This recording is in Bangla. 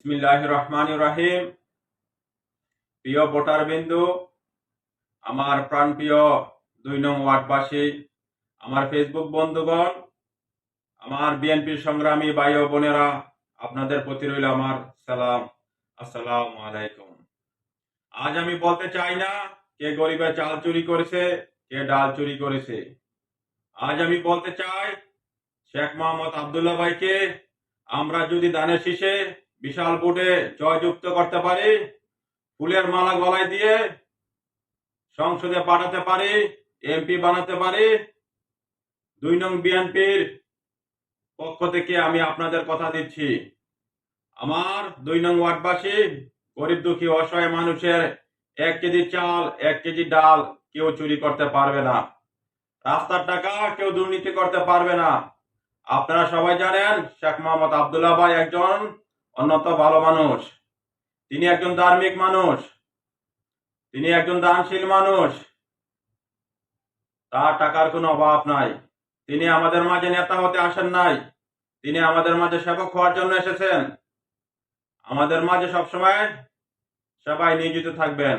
বিসমিল্লাহির রহমানির রহিম। প্রিয় ভোটারবিন্দু, আমার প্রাণপ্রিয় ২ নং ওয়ার্ডবাসী, আমার ফেসবুক বন্ধুগণ, আমার বিএনপির সংগ্রামী ভাই ও বোনেরা, আপনাদের প্রতি রইল আমার সালাম। আসসালামু আলাইকুম। আজ আমি বলতে চাই না কে গরিবের চাল চুরি করেছে, কে ডাল চুরি করেছে। আজ আমি বলতে চাই শেখ মোহাম্মদ আব্দুল্লাহ ভাইকে আমরা যদি দানের শীষে বিশাল ভোটে জয়যুক্ত করতে পারি, ফুলের মালা গলায় দিয়ে সংসদে পাঠাতে পারি, এমপি বানাতে পারি, ২ নং বিএনপির পক্ষ থেকে আমি আপনাদের কথা দিচ্ছি, আমার ২ নং ওয়ার্ডবাসী গরিব দুঃখী অসহায় মানুষের ১ কেজি চাল ১ কেজি ডাল কেউ চুরি করতে পারবে না। রাস্তার টাকা কেউ দুর্নীতি করতে পারবে না। আপনারা সবাই জানেন শেখ মোহাম্মদ আব্দুল্লাহ ভাই একজন অন্যতম ভালো মানুষ। তিনি একজন ধার্মিক মানুষ, তিনি একজন দানশীল মানুষ। তার টাকার কোনো অভাব নাই। তিনি আমাদের মাঝে নেতা হতে আসেন নাই, তিনি আমাদের মাঝে সেবক হওয়ার জন্য এসেছেন। আমাদের মাঝে সবসময় সেবায় নিয়োজিত থাকবেন।